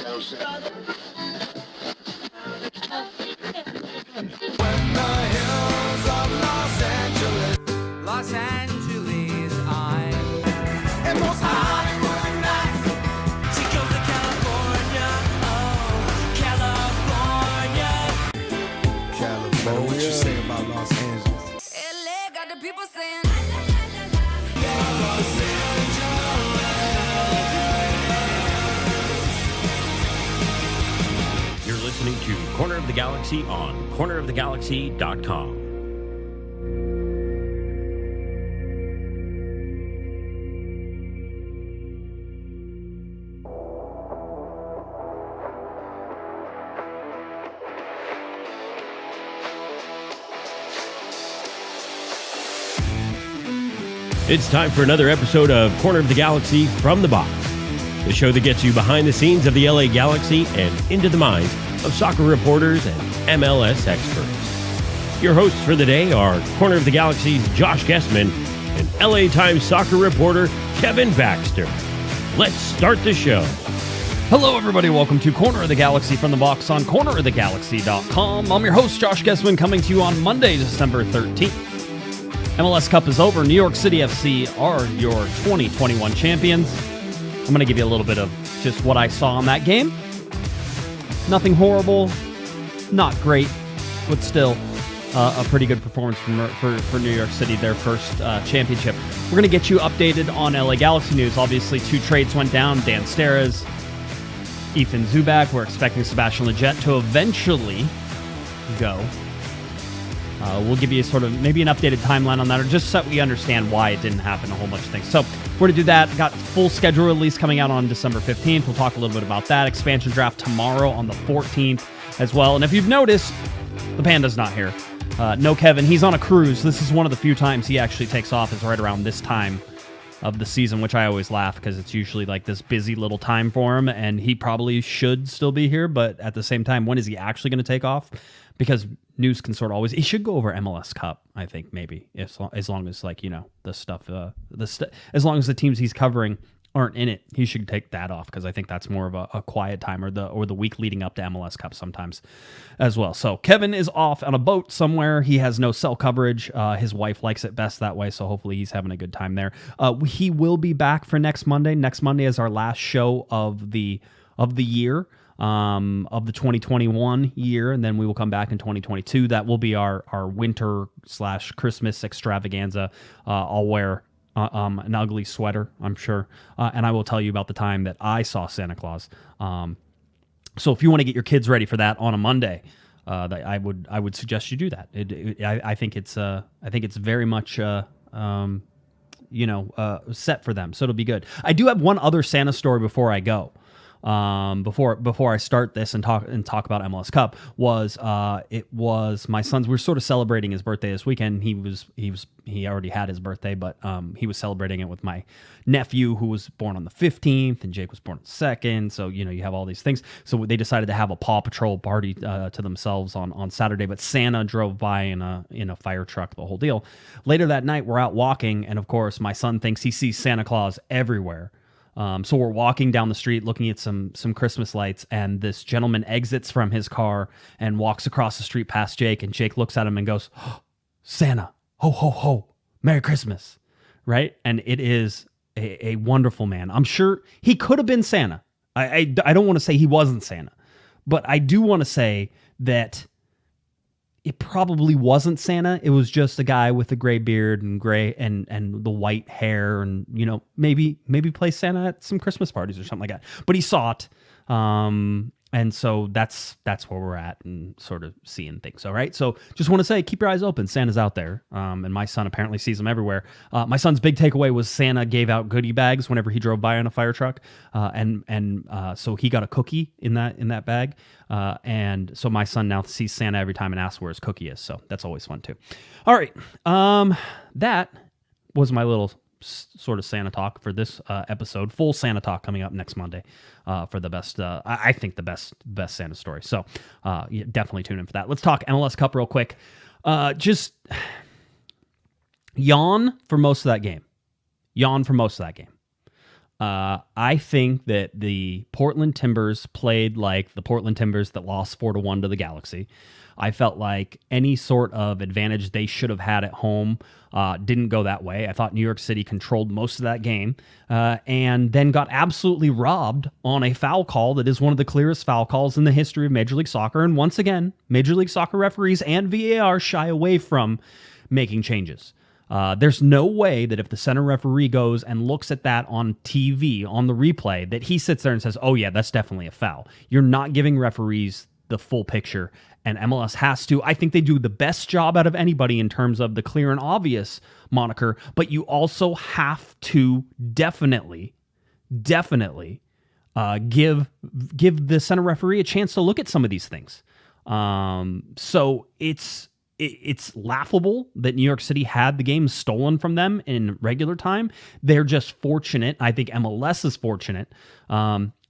Los Angeles, I'm and most Hollywood nights. She goes to California, oh, California. What you say about Los Angeles? LA got the people saying, You're listening to Corner of the Galaxy on cornerofthegalaxy.com. It's time for another episode of Corner of the Galaxy from the Box, the show that gets you behind the scenes of the LA Galaxy and into the minds of soccer reporters and MLS experts. Your hosts for the day are Corner of the Galaxy's Josh Guesman and LA Times soccer reporter Kevin Baxter. Let's start the show. Hello, everybody. Welcome to Corner of the Galaxy from the Box on cornerofthegalaxy.com. I'm your host, Josh Guesman, coming to you on Monday, December 13th. MLS Cup is over. New York City FC are your 2021 champions. I'm going to give you a little bit of just what I saw in that game. Nothing horrible, not great, but still a pretty good performance for New York City, their first championship. We're going to get you updated on LA Galaxy news. Obviously, 2 trades went down. Steres, Efrain Zubak. We're expecting Sebastian Lletget to eventually go. We'll give you sort of maybe an updated timeline on that, or just so we understand why it didn't happen, a whole bunch of things. So we're going to do that. Got full schedule release coming out on December 15th. We'll talk a little bit about that. Expansion draft tomorrow on the 14th as well. And if you've noticed, the Panda's not here. No Kevin. He's on a cruise. This is one of the few times he actually takes off, is right around this time of the season, which I always laugh because it's usually like this busy little time for him, and he probably should still be here. But at the same time, when is he actually going to take off? Because news can sort of always... He should go over MLS Cup, I think, maybe, as long as, like, you know, the stuff... as long as the teams he's covering aren't in it, he should take that off, because I think that's more of a quiet time, or the week leading up to MLS Cup sometimes as well. So Kevin is off on a boat somewhere. He has no cell coverage. His wife likes it best that way, so hopefully he's having a good time there. He will be back for next Monday. Next Monday is our last show of the year. Of the 2021 year, and then we will come back in 2022. That will be our winter/Christmas extravaganza. I'll wear an ugly sweater, I'm sure, and I will tell you about the time that I saw Santa Claus. So if you want to get your kids ready for that on a Monday, I would suggest you do that. I think it's very much set for them, so it'll be good. I do have one other Santa story before I go. Before I start this and talk about MLS Cup, it was my son's. We're sort of celebrating his birthday this weekend. He already had his birthday, but he was celebrating it with my nephew, who was born on the 15th, and Jake was born on the 2nd. So you have all these things. So they decided to have a Paw Patrol party to themselves on Saturday. But Santa drove by in a fire truck, the whole deal. Later that night, we're out walking, and of course, my son thinks he sees Santa Claus everywhere. So we're walking down the street looking at some Christmas lights, and this gentleman exits from his car and walks across the street past Jake, and Jake looks at him and goes, oh, Santa, ho, ho, ho, Merry Christmas, right? And it is a wonderful man. I'm sure he could have been Santa. I don't want to say he wasn't Santa, but I do want to say that it probably wasn't Santa. It was just a guy with a gray beard and gray and the white hair, and maybe play Santa at some Christmas parties or something like that. But he saw it, and so that's where we're at and sort of seeing things. All right, so just want to say, keep your eyes open. Santa's out there, and my son apparently sees him everywhere. My son's big takeaway was Santa gave out goodie bags whenever he drove by on a fire truck, and so he got a cookie in that bag. And so my son now sees Santa every time and asks where his cookie is. So that's always fun too. All right. That was my little sort of Santa talk for this episode. Full Santa talk coming up next Monday for the best, I think the best Santa story. So definitely tune in for that. Let's talk MLS Cup real quick. Just yawn for most of that game. I think that the Portland Timbers played like the Portland Timbers that lost 4-1 to the Galaxy. I felt like any sort of advantage they should have had at home didn't go that way. I thought New York City controlled most of that game and then got absolutely robbed on a foul call that is one of the clearest foul calls in the history of Major League Soccer. And once again, Major League Soccer referees and VAR shy away from making changes. There's no way that if the center referee goes and looks at that on TV, on the replay, that he sits there and says, oh yeah, that's definitely a foul. You're not giving referees the full picture, and MLS has to. I think they do the best job out of anybody in terms of the clear and obvious moniker, but you also have to definitely give the center referee a chance to look at some of these things. So it's laughable that New York City had the game stolen from them in regular time. They're just fortunate. I think MLS is fortunate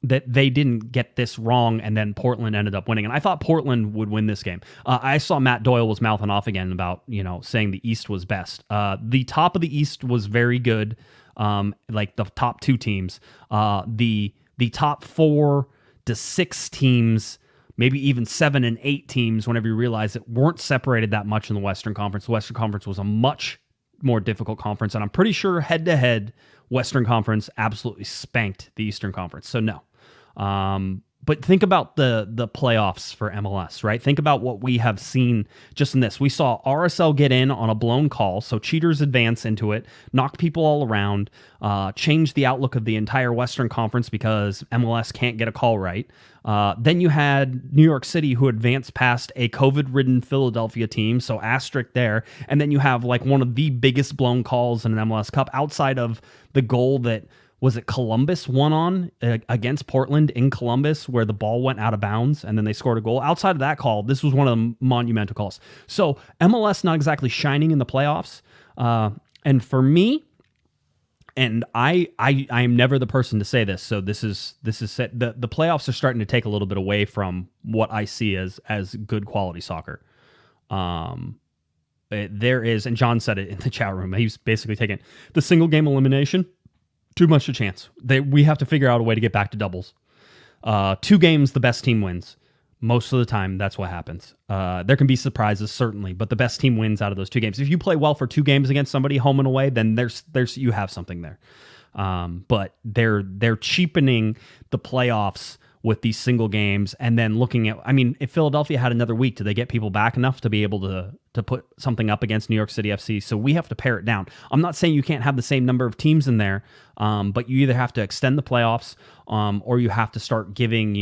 that they didn't get this wrong, and then Portland ended up winning. And I thought Portland would win this game. I saw Matt Doyle was mouthing off again about, saying the East was best. The top of the East was very good, like the top two teams. The top 4 to 6 teams, maybe even 7 and 8 teams, whenever you realize it, weren't separated that much in the Western Conference. The Western Conference was a much more difficult conference, and I'm pretty sure head-to-head, Western Conference absolutely spanked the Eastern Conference. So no. But think about the playoffs for MLS, right? Think about what we have seen just in this. We saw RSL get in on a blown call, so cheaters advance into it, knock people all around, change the outlook of the entire Western Conference because MLS can't get a call right. Then you had New York City, who advanced past a COVID-ridden Philadelphia team, so asterisk there. And then you have like one of the biggest blown calls in an MLS Cup outside of the goal that, was it Columbus won on against Portland in Columbus, where the ball went out of bounds and then they scored a goal? Outside of that call, this was one of the monumental calls. So MLS not exactly shining in the playoffs. And for me, and I am never the person to say this, so this is set. The playoffs are starting to take a little bit away from what I see as good quality soccer. There is, and John said it in the chat room, he's basically taking the single game elimination. Too much a chance. We have to figure out a way to get back to doubles. 2 games, the best team wins. Most of the time, that's what happens. There can be surprises, certainly, but the best team wins out of those 2 games. If you play well for 2 games against somebody, home and away, then there's you have something there. But they're cheapening the playoffs with these single games, and then looking at, if Philadelphia had another week, do they get people back enough to be able to put something up against New York City FC? So we have to pare it down. I'm not saying you can't have the same number of teams in there, but you either have to extend the playoffs, or you have to start giving,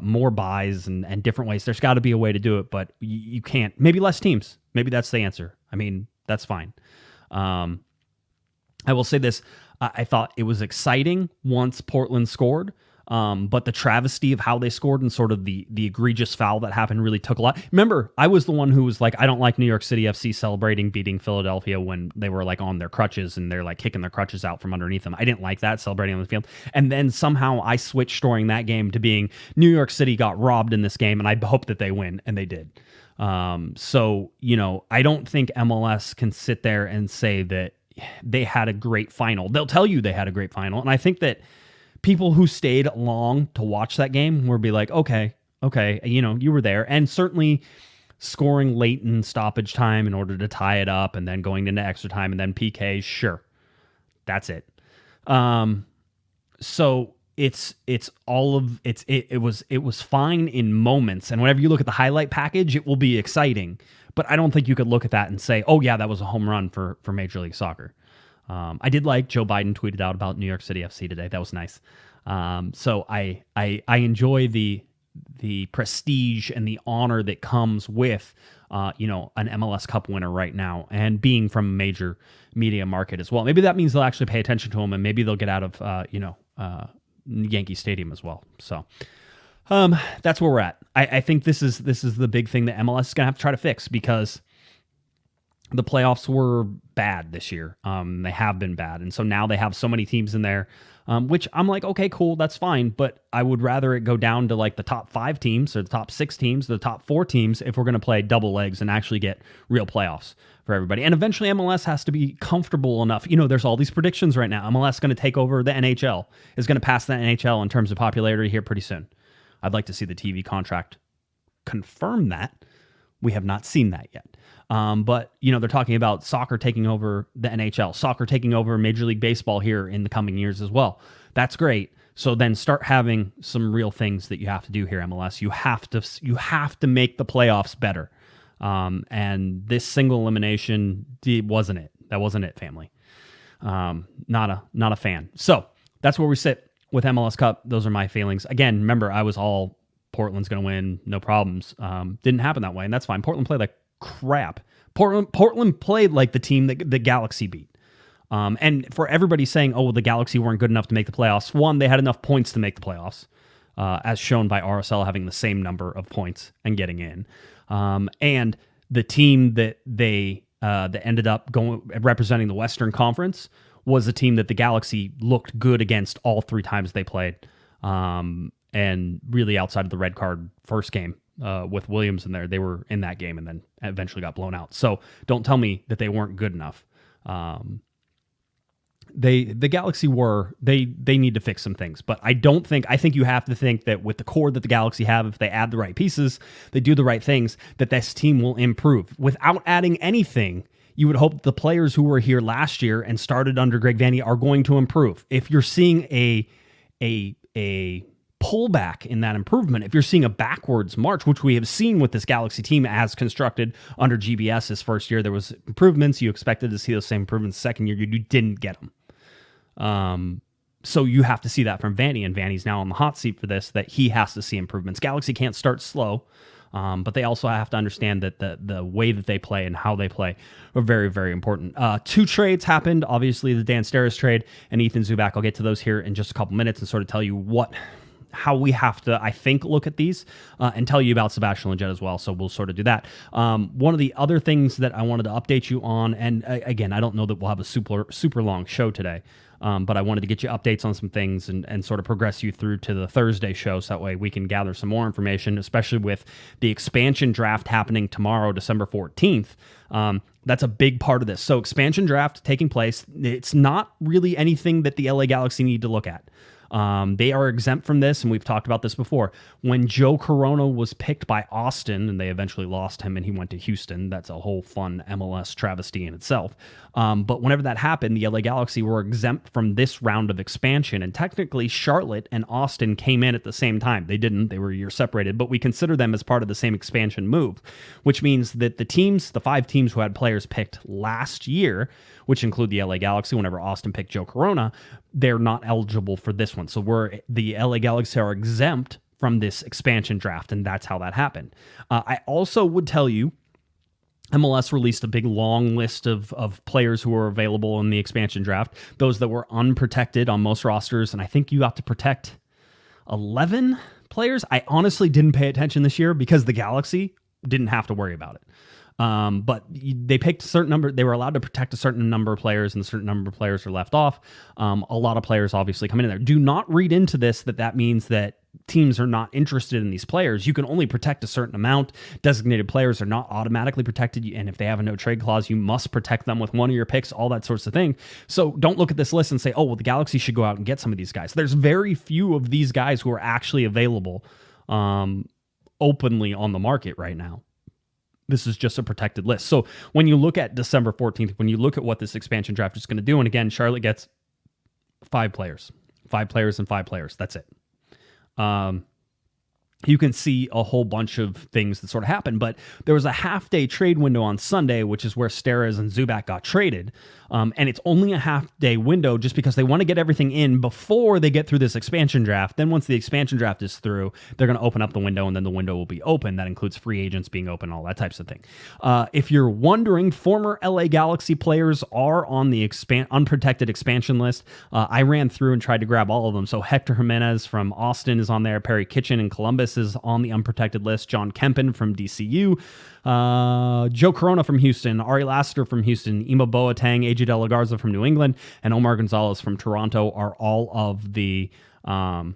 more buys and different ways. There's got to be a way to do it, but you can't. Maybe less teams. Maybe that's the answer. That's fine. I will say this. I thought it was exciting once Portland scored. But the travesty of how they scored and sort of the egregious foul that happened really took a lot. Remember, I was the one who was like, I don't like New York City FC celebrating beating Philadelphia when they were like on their crutches and they're like kicking their crutches out from underneath them. I didn't like that, celebrating on the field. And then somehow I switched during that game to being New York City got robbed in this game and I hope that they win, and they did. So, I don't think MLS can sit there and say that they had a great final. They'll tell you they had a great final. And I think that people who stayed long to watch that game will be like, okay, you were there. And certainly scoring late in stoppage time in order to tie it up and then going into extra time and then PKs, sure. That's it. So it was fine in moments. And whenever you look at the highlight package, it will be exciting. But I don't think you could look at that and say, oh yeah, that was a home run for Major League Soccer. I did like Joe Biden tweeted out about New York City FC today. That was nice. So I enjoy the prestige and the honor that comes with, an MLS Cup winner right now, and being from a major media market as well. Maybe that means they'll actually pay attention to him, and maybe they'll get out of, Yankee Stadium as well. So, that's where we're at. I think this is the big thing that MLS is going to have to try to fix, because the playoffs were bad this year. They have been bad. And so now they have so many teams in there, which I'm like, okay, cool, that's fine. But I would rather it go down to like the top 5 teams or the top 6 teams, the top 4 teams, if we're going to play double legs and actually get real playoffs for everybody. And eventually MLS has to be comfortable enough. There's all these predictions right now. MLS is going to take over the NHL, is going to pass the NHL in terms of popularity here pretty soon. I'd like to see the TV contract confirm that. We have not seen that yet. But, they're talking about soccer taking over the NHL, soccer taking over Major League Baseball here in the coming years as well. That's great. So then start having some real things that you have to do here, MLS. You have to make the playoffs better. And this single elimination wasn't it. That wasn't it, family. Not a fan. So that's where we sit with MLS Cup. Those are my feelings. Again, remember, I was all Portland's going to win, no problems. Didn't happen that way, and that's fine. Portland played like crap. Portland played like the team that the Galaxy beat. And for everybody saying, oh, well, the Galaxy weren't good enough to make the playoffs, one, they had enough points to make the playoffs, as shown by RSL having the same number of points and getting in. And the team that that ended up representing the Western Conference was a team that the Galaxy looked good against all 3 times they played. And really outside of the red card first game with Williams in there, they were in that game and then eventually got blown out. So don't tell me that they weren't good enough. The Galaxy they need to fix some things, but I think you have to think that with the core that the Galaxy have, if they add the right pieces, they do the right things, that this team will improve. Without adding anything, you would hope that the players who were here last year and started under Greg Vanney are going to improve. If you're seeing a pullback in that improvement, if you're seeing a backwards march, which we have seen with this Galaxy team as constructed under GBS his first year, there was improvements. You expected to see those same improvements second year. You didn't get them. So you have to see that from Vanney, and Vanney's now on the hot seat for this, that he has to see improvements. Galaxy can't start slow, but they also have to understand that the way that they play and how they play are very, very important. 2 trades happened, obviously the Dan Steres trade and Ethan Zuback. I'll get to those here in just a couple minutes and sort of tell you how we have to, I think, look at these and tell you about Sebastian Lletget as well. So we'll sort of do that. One of the other things that I wanted to update you on, and again, I don't know that we'll have a super long show today, but I wanted to get you updates on some things and sort of progress you through to the Thursday show, so that way we can gather some more information, especially with the expansion draft happening tomorrow, December 14th. That's a big part of this. So expansion draft taking place. It's not really anything that the LA Galaxy need to look at. They are exempt from this, and we've talked about this before. When Joe Corona was picked by Austin, and they eventually lost him, and he went to Houston, that's a whole fun MLS travesty in itself. But whenever that happened, the LA Galaxy were exempt from this round of expansion, and technically Charlotte and Austin came in at the same time. They didn't. They were a year separated, but we consider them as part of the same expansion move, which means that the 5 teams who had players picked last year, which include the LA Galaxy, whenever Austin picked Joe Corona, they're not eligible for this one. So the LA Galaxy are exempt from this expansion draft, and that's how that happened. I also would tell you, MLS released a big long list of players who were available in the expansion draft, those that were unprotected on most rosters, and I think you got to protect 11 players. I honestly didn't pay attention this year because the Galaxy didn't have to worry about it. But they picked a certain number. They were allowed to protect a certain number of players, and a certain number of players are left off. A lot of players obviously come in there. Do not read into this that means that teams are not interested in these players. You can only protect a certain amount. Designated players are not automatically protected, and if they have a no trade clause, you must protect them with one of your picks, all that sorts of thing. So don't look at this list and say, oh, well, the Galaxy should go out and get some of these guys. There's very few of these guys who are actually available openly on the market right now. This is just a protected list. So when you look at December 14th, when you look at what this expansion draft is going to do, and again, Charlotte gets 5 players. 5 players and 5 players. That's it. You can see a whole bunch of things that sort of happened, but there was a half-day trade window on Sunday, which is where Steres and Zubak got traded, and it's only a half-day window just because they want to get everything in before they get through this expansion draft. Then once the expansion draft is through, they're going to open up the window, and then the window will be open. That includes free agents being open, all that types of thing. If you're wondering, former LA Galaxy players are on the unprotected expansion list. I ran through and tried to grab all of them. So Hector Jimenez from Austin is on there. Perry Kitchen in Columbus is on the unprotected list. John Kempen from DCU, Joe Corona from Houston, Ari Lassiter from Houston, Ima Boateng, AJ De La Garza from New England, and Omar Gonzalez from Toronto are all of the LA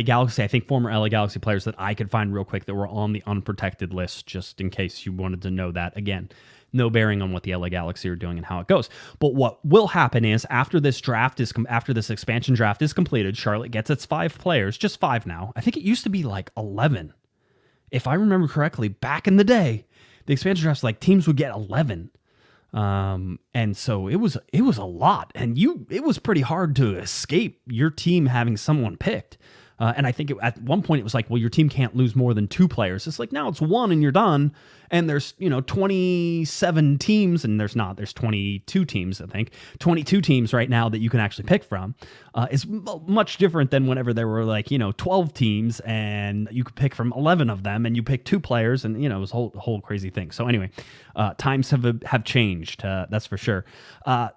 Galaxy, I think former LA Galaxy players that I could find real quick that were on the unprotected list, just in case you wanted to know that. Again, no bearing on what the LA Galaxy are doing and how it goes. But what will happen is after this expansion draft is completed, Charlotte gets its 5 players, just 5 now. I think it used to be like 11. If I remember correctly, back in the day, the expansion drafts, like teams would get 11. And so it was a lot, and it was pretty hard to escape your team having someone picked. And I think at one point it was like, well, your team can't lose more than 2 players. It's like, now it's 1 and you're done. And there's, 27 teams, and there's 22 teams, I think. 22 teams right now that you can actually pick from. Is much different than whenever there were 12 teams and you could pick from 11 of them and you pick 2 players, and, it was a whole crazy thing. So anyway, times have changed, that's for sure.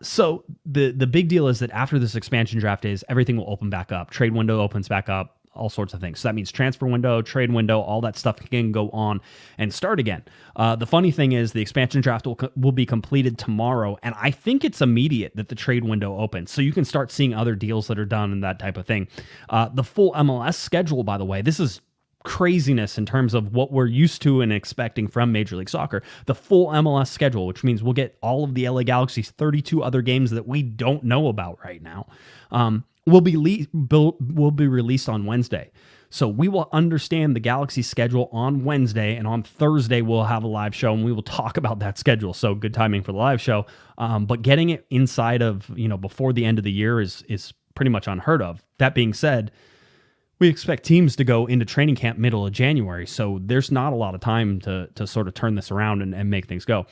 So the big deal is that after this expansion draft everything will open back up. Trade window opens back up. All sorts of things. So that means transfer window, trade window, all that stuff can go on and start again. The funny thing is the expansion draft will be completed tomorrow, and I think it's immediate that the trade window opens. So you can start seeing other deals that are done and that type of thing. The full MLS schedule, by the way, this is craziness in terms of what we're used to and expecting from Major League Soccer. The full MLS schedule, which means we'll get all of the LA Galaxy's 32 other games that we don't know about right now, will be released on Wednesday. So we will understand the Galaxy schedule on Wednesday, and on Thursday we'll have a live show and we will talk about that schedule. So good timing for the live show. But getting it inside of, before the end of the year is pretty much unheard of. That being said, we expect teams to go into training camp middle of January. So there's not a lot of time to sort of turn this around and make things go.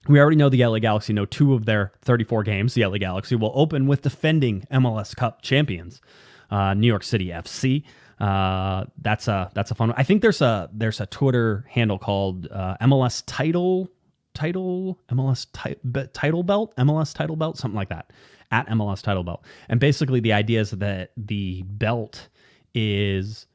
We already know the LA Galaxy know 2 of their 34 games. The LA Galaxy will open with defending MLS Cup champions, New York City FC. That's a fun one. I think there's a Twitter handle called MLS Title Belt, something like that, at MLS Title Belt. And basically the idea is that the belt is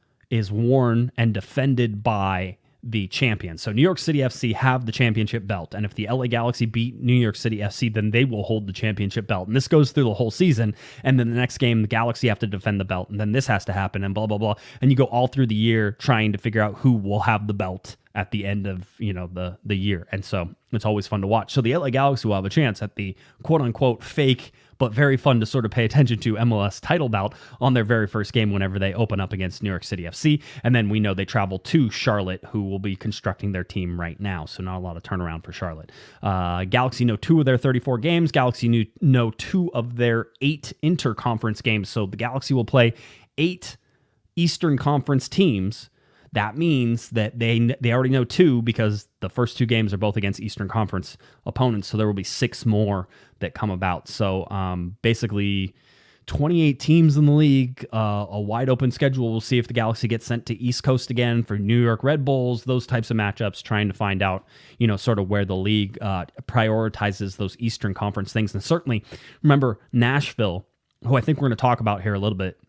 worn and defended by the champion. So New York City FC have the championship belt, and if the LA Galaxy beat New York City FC, then they will hold the championship belt. And this goes through the whole season, and then the next game the Galaxy have to defend the belt, and then this has to happen, and blah blah blah. And you go all through the year trying to figure out who will have the belt at the end of the year. And so it's always fun to watch. So the LA Galaxy will have a chance at the quote unquote fake but very fun to sort of pay attention to MLS title bout on their very first game whenever they open up against New York City FC. And then we know they travel to Charlotte, who will be constructing their team right now. So not a lot of turnaround for Charlotte. Galaxy know 2 of their 34 games. Galaxy know 2 of their 8 interconference games. So the Galaxy will play 8 Eastern Conference teams. That means that they already know 2 because the first 2 games are both against Eastern Conference opponents. So there will be 6 more that come about. So basically 28 teams in the league, a wide open schedule. We'll see if the Galaxy gets sent to East Coast again for New York Red Bulls, those types of matchups, trying to find out, sort of where the league prioritizes those Eastern Conference things. And certainly remember Nashville, who I think we're going to talk about here a little bit,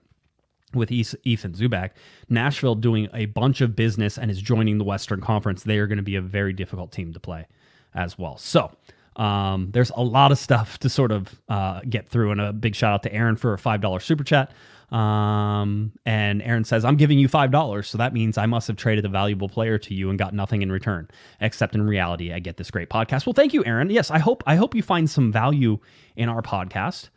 with Ethan Zuback, Nashville doing a bunch of business and is joining the Western Conference. They are going to be a very difficult team to play as well. So there's a lot of stuff to sort of get through, and a big shout out to Aaron for a $5 super chat. And Aaron says, I'm giving you $5, so that means I must have traded a valuable player to you and got nothing in return, except in reality, I get this great podcast. Well, thank you, Aaron. Yes, I hope you find some value in our podcast.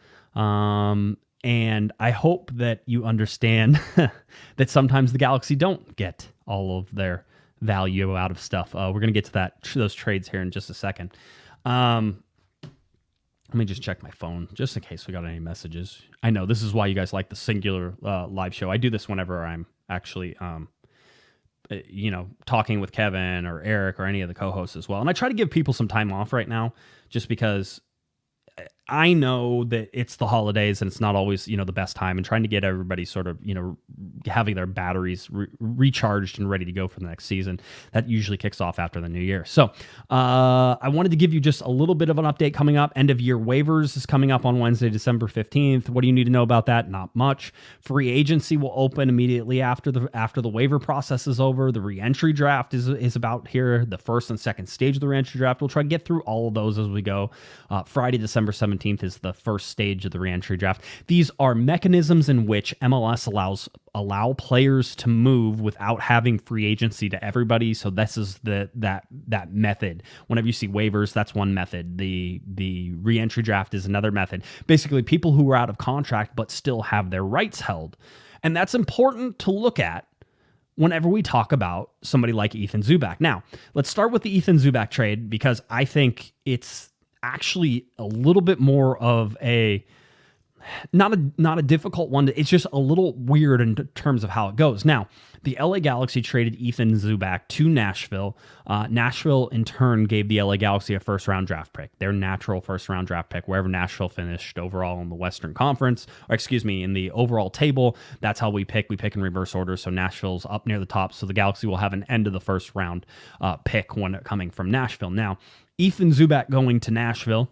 And I hope that you understand that sometimes the Galaxy don't get all of their value out of stuff. We're going to get to those trades here in just a second. Let me just check my phone just in case we got any messages. I know this is why you guys like the singular live show. I do this whenever I'm actually, talking with Kevin or Eric or any of the co-hosts as well. And I try to give people some time off right now just because I know that it's the holidays and it's not always, the best time, and trying to get everybody sort of, having their batteries recharged and ready to go for the next season. That usually kicks off after the new year. So I wanted to give you just a little bit of an update coming up. End of year waivers is coming up on Wednesday, December 15th. What do you need to know about that? Not much. Free agency will open immediately after the waiver process is over. The re-entry draft is about here. The first and second stage of the re-entry draft. We'll try to get through all of those as we go. Friday, December 17th is the first stage of the re-entry draft. These are mechanisms in which MLS allow players to move without having free agency to everybody. So this is that method. Whenever you see waivers, that's one method. The re-entry draft is another method. Basically, people who are out of contract but still have their rights held. And that's important to look at whenever we talk about somebody like Ethan Zuback. Now, let's start with the Ethan Zuback trade, because I think it's actually a little bit more of a not a difficult one. It's just a little weird in terms of how it goes. Now, the LA Galaxy traded Ethan Zuback to Nashville. Nashville, in turn, gave the LA Galaxy a first-round draft pick, their natural first-round draft pick, wherever Nashville finished overall in the Western Conference, or in the overall table. That's how we pick. We pick in reverse order, so Nashville's up near the top, so the Galaxy will have an end of the first-round pick when coming from Nashville. Now, Ethan Zuback going to Nashville,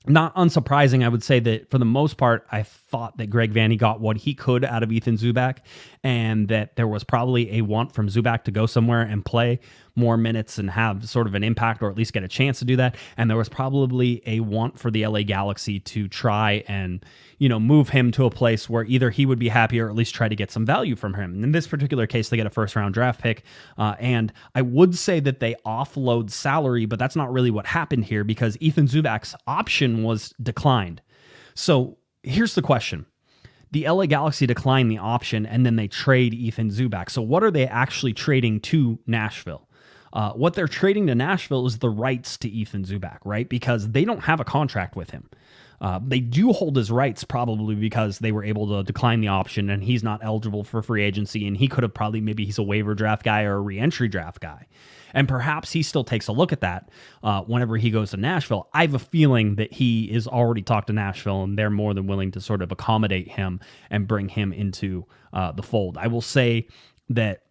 not unsurprising. I would say that for the most part, I thought that Greg Vanney got what he could out of Ethan Zuback, and that there was probably a want from Zuback to go somewhere and play more minutes and have sort of an impact, or at least get a chance to do that. And there was probably a want for the LA Galaxy to try and, move him to a place where either he would be happy or at least try to get some value from him. And in this particular case, they get a first-round draft pick. And I would say that they offload salary, but that's not really what happened here, because Ethan Zuback's option was declined. So here's the question. The LA Galaxy declined the option, and then they trade Ethan Zuback. So what are they actually trading to Nashville? What they're trading to Nashville is the rights to Ethan Zuback, right? Because they don't have a contract with him. They do hold his rights, probably because they were able to decline the option, and he's not eligible for free agency, and he could have maybe he's a waiver draft guy or a re-entry draft guy. And perhaps he still takes a look at that whenever he goes to Nashville. I have a feeling that he is already talked to Nashville, and they're more than willing to sort of accommodate him and bring him into the fold. I will say that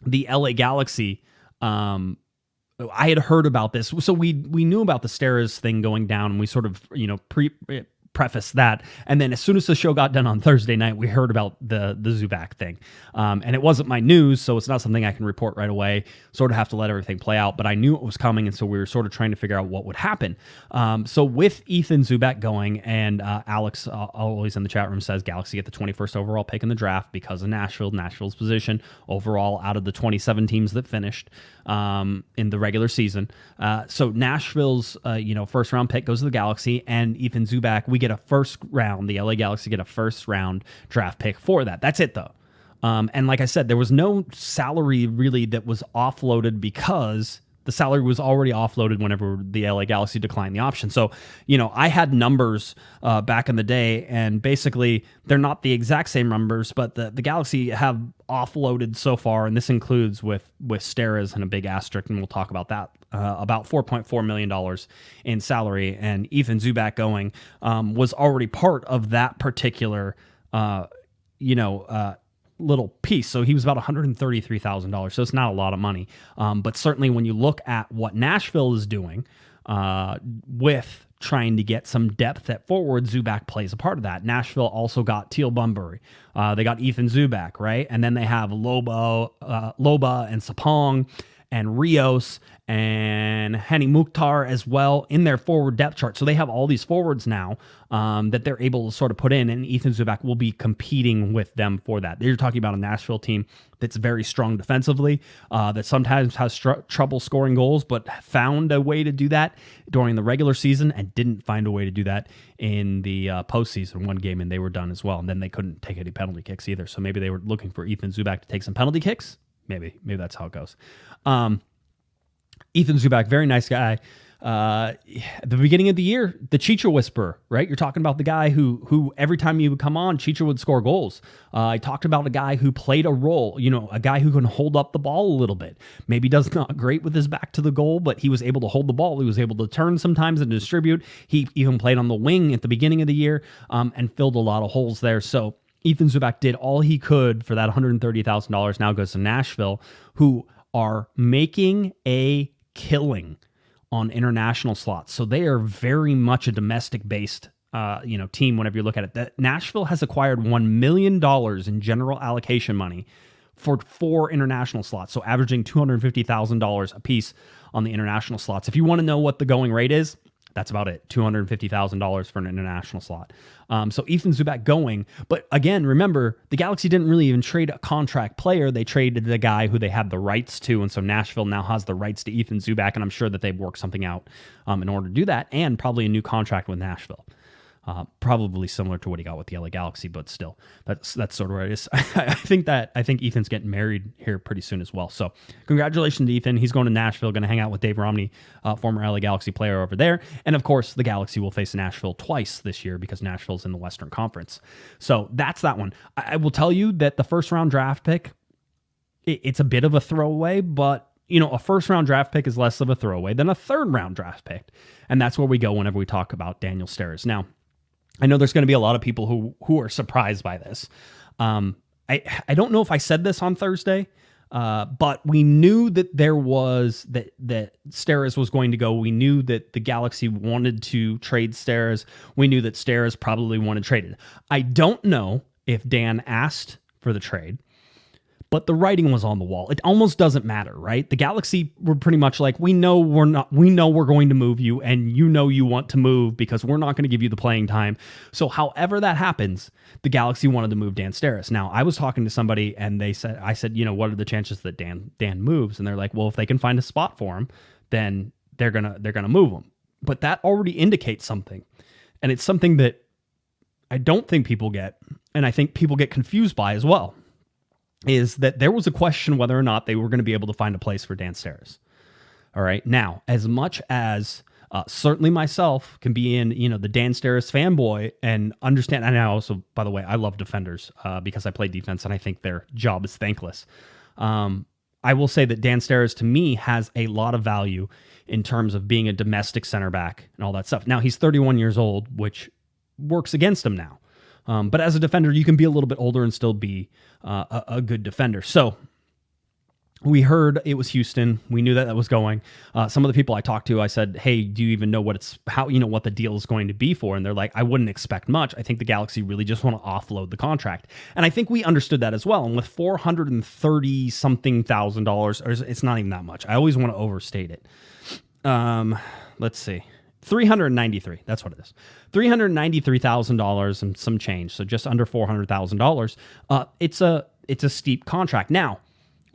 the LA Galaxy, I had heard about this. So we knew about the Steres thing going down, and we sort of, preface that. And then as soon as the show got done on Thursday night, we heard about the Zuback thing. And it wasn't my news, so it's not something I can report right away. Sort of have to let everything play out, but I knew it was coming, and so we were sort of trying to figure out what would happen. So with Ethan Zuback going, and Alex always in the chat room says Galaxy get the 21st overall pick in the draft because of Nashville's position overall out of the 27 teams that finished in the regular season. So Nashville's first round pick goes to the Galaxy, and Ethan Zuback, we get a first round. The LA Galaxy get a first round draft pick for that. That's it though. And like I said, there was no salary really that was offloaded, because the salary was already offloaded whenever the LA Galaxy declined the option. So, I had numbers back in the day, and basically they're not the exact same numbers, but the Galaxy have offloaded so far, and this includes with Steres and a big asterisk, and we'll talk about that, about $4.4 million in salary. And Ethan Zuback going was already part of that particular, little piece. So he was about $133,000. So it's not a lot of money. But certainly when you look at what Nashville is doing with trying to get some depth at forward, Zuback plays a part of that. Nashville also got Teal Bunbury. They got Ethan Zuback, right? And then they have Loba and Sapong and Rios and Hani Mukhtar as well in their forward depth chart. So they have all these forwards now that they're able to sort of put in, and Ethan Zuback will be competing with them for that. You're talking about a Nashville team that's very strong defensively, that sometimes has trouble scoring goals, but found a way to do that during the regular season and didn't find a way to do that in the postseason. One game and they were done as well, and then they couldn't take any penalty kicks either. So maybe they were looking for Ethan Zuback to take some penalty kicks. Maybe that's how it goes. Ethan Zuback, very nice guy. At the beginning of the year, the Chicha Whisperer, right? You're talking about the guy who every time you would come on, Chicha would score goals. I talked about a guy who played a role, a guy who can hold up the ball a little bit. Maybe does not great with his back to the goal, but he was able to hold the ball. He was able to turn sometimes and distribute. He even played on the wing at the beginning of the year and filled a lot of holes there. So Ethan Zuback did all he could for that $130,000. Now goes to Nashville, who are making a killing on international slots. So they are very much a domestic-based team whenever you look at it. Nashville has acquired $1 million in general allocation money for 4 international slots, so averaging $250,000 a piece on the international slots. If you want to know what the going rate is, that's about it, $250,000 for an international slot. So Ethan Zuback going, but again, remember, the Galaxy didn't really even trade a contract player. They traded the guy who they had the rights to, and so Nashville now has the rights to Ethan Zuback, and I'm sure that they've worked something out in order to do that, and probably a new contract with Nashville. Probably similar to what he got with the LA Galaxy, but still, that's sort of where it is. I think Ethan's getting married here pretty soon as well. So congratulations to Ethan. He's going to Nashville, going to hang out with Dave Romney, former LA Galaxy player over there. And of course, the Galaxy will face Nashville twice this year because Nashville's in the Western Conference. So that's that one. I will tell you that the first round draft pick, it's a bit of a throwaway, but a first round draft pick is less of a throwaway than a third round draft pick. And that's where we go whenever we talk about Daniel Steres. Now, I know there's going to be a lot of people who are surprised by this. I don't know if I said this on Thursday, but we knew that that Steres was going to go. We knew that the Galaxy wanted to trade Steres. We knew that Steres probably wanted traded. I don't know if Dan asked for the trade, but the writing was on the wall. It almost doesn't matter, right? The Galaxy were pretty much like, we know we're going to move you, and you want to move because we're not going to give you the playing time. So however that happens, the Galaxy wanted to move Dan Steres. Now, I was talking to somebody and I said, what are the chances that Dan moves? And they're like, well, if they can find a spot for him, then they're going to move him. But that already indicates something. And it's something that I don't think people get, and I think people get confused by as well, is that there was a question whether or not they were going to be able to find a place for Dan Steres. All right. Now, as much as certainly myself can be in, the Dan Steres fanboy and understand, and I also, by the way, I love defenders because I play defense and I think their job is thankless. I will say that Dan Steres to me has a lot of value in terms of being a domestic center back and all that stuff. Now, he's 31 years old, which works against him now. But as a defender, you can be a little bit older and still be a good defender. So we heard it was Houston. We knew that was going. Some of the people I talked to, I said, "Hey, do you even know what the deal is going to be for?" And they're like, "I wouldn't expect much. I think the Galaxy really just want to offload the contract." And I think we understood that as well. And with $430 something thousand, it's not even that much. I always want to overstate it. Let's see. 393. That's what it is. $393,000 and some change. So just under $400,000. It's a steep contract. Now,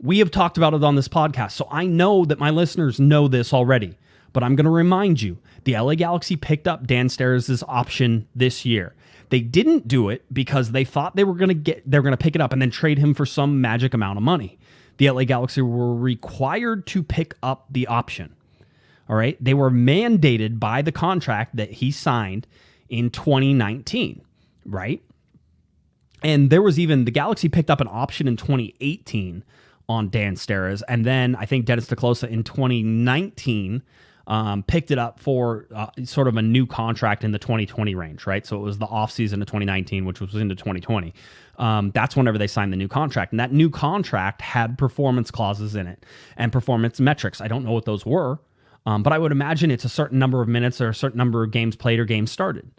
we have talked about it on this podcast, so I know that my listeners know this already, but I'm going to remind you, the LA Galaxy picked up Dan Steres' option this year. They didn't do it because they thought they're going to pick it up and then trade him for some magic amount of money. The LA Galaxy were required to pick up the option. All right. They were mandated by the contract that he signed in 2019. Right. And there was the Galaxy picked up an option in 2018 on Dan Steres. And then I think Dennis DeClosa in 2019 picked it up for sort of a new contract in the 2020 range. Right. So it was the offseason of 2019, which was into 2020. That's whenever they signed the new contract. And that new contract had performance clauses in it and performance metrics. I don't know what those were. But I would imagine it's a certain number of minutes or a certain number of games played or games started,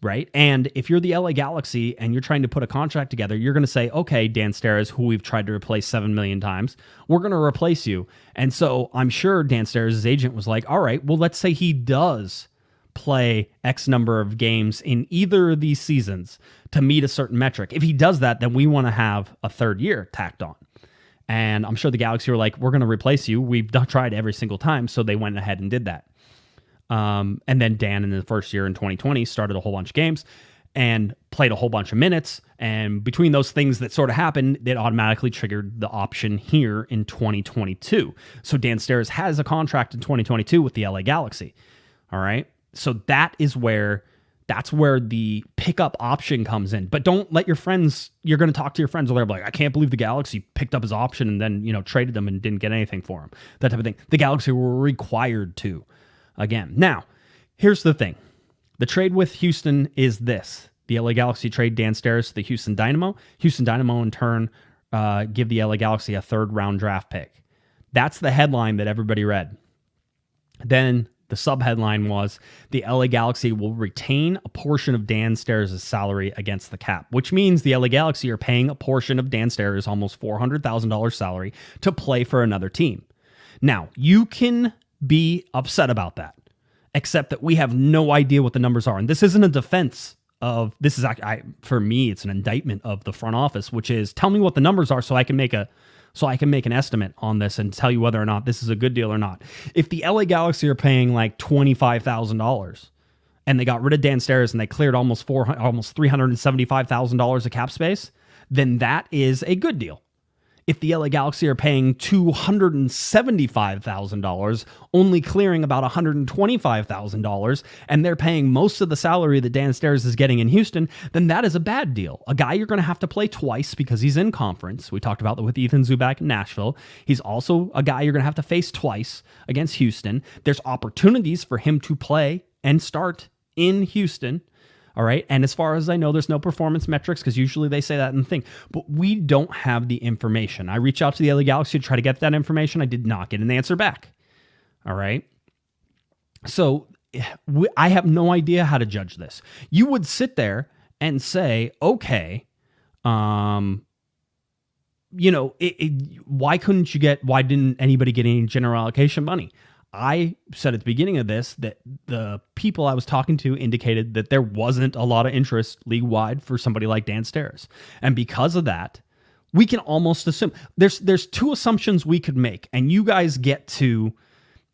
right? And if you're the LA Galaxy and you're trying to put a contract together, you're going to say, okay, Dan Steres, who we've tried to replace 7 million times, we're going to replace you. And so I'm sure Dan Steres' agent was like, all right, well, let's say he does play X number of games in either of these seasons to meet a certain metric. If he does that, then we want to have a third year tacked on. And I'm sure the Galaxy were like, we're going to replace you. We've tried every single time. So they went ahead and did that. And then Dan in the first year in 2020 started a whole bunch of games. and played a whole bunch of minutes. And between those things that sort of happened, it automatically triggered the option here in 2022. So Dan Steres has a contract in 2022 with the LA Galaxy. All right. So that's where the pickup option comes in. But don't let your friends, you're going to talk to your friends, or they're like, I can't believe the Galaxy picked up his option and then, traded them and didn't get anything for him. That type of thing. The Galaxy were required to. Again. Now, here's the thing. The trade with Houston is this. The LA Galaxy trade Dan Steres to the Houston Dynamo. Houston Dynamo, in turn, give the LA Galaxy a third-round draft pick. That's the headline that everybody read. Then the sub-headline was, the LA Galaxy will retain a portion of Dan Steres' salary against the cap, which means the LA Galaxy are paying a portion of Dan Steres' almost $400,000 salary to play for another team. Now, you can be upset about that, except that we have no idea what the numbers are. And this isn't a defense of, this is, for me, it's an indictment of the front office, which is, tell me what the numbers are so I can make an estimate on this and tell you whether or not this is a good deal or not. If the LA Galaxy are paying like $25,000 and they got rid of Dan Steres and they cleared almost $375,000 of cap space, then that is a good deal. If the LA Galaxy are paying $275,000, only clearing about $125,000, and they're paying most of the salary that Dan Steres is getting in Houston, then that is a bad deal. A guy you're going to have to play twice because he's in conference. We talked about that with Ethan Zuback in Nashville. He's also a guy you're going to have to face twice against Houston. There's opportunities for him to play and start in Houston. All right. And as far as I know, there's no performance metrics because usually they say that in the thing. But we don't have the information. I reached out to the LA Galaxy to try to get that information. I did not get an answer back. All right. So I have no idea how to judge this. You would sit there and say, okay, why didn't anybody get any general allocation money? I said at the beginning of this that the people I was talking to indicated that there wasn't a lot of interest league-wide for somebody like Dan Steres. And because of that, we can almost assume there's two assumptions we could make, and you guys get to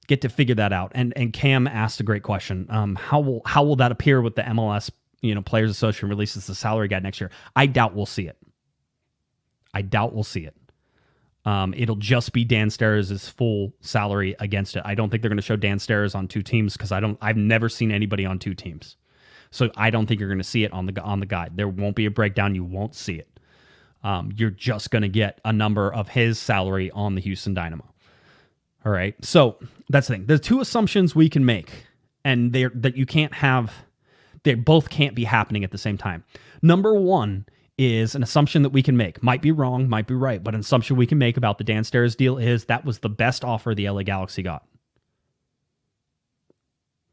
figure that out. And Cam asked a great question. How will that appear with the MLS, Players Association releases the salary guide next year? I doubt we'll see it. It'll just be Dan Steres' full salary against it. I don't think they're going to show Dan Steres on two teams because I've never seen anybody on two teams. So I don't think you're going to see it on the guide. There won't be a breakdown. You won't see it. You're just going to get a number of his salary on the Houston Dynamo. All right. So that's the thing. There's two assumptions we can make, and they both can't be happening at the same time. Number one is an assumption that we can make. Might be wrong, might be right, but an assumption we can make about the Dan Steres deal is that was the best offer the LA Galaxy got.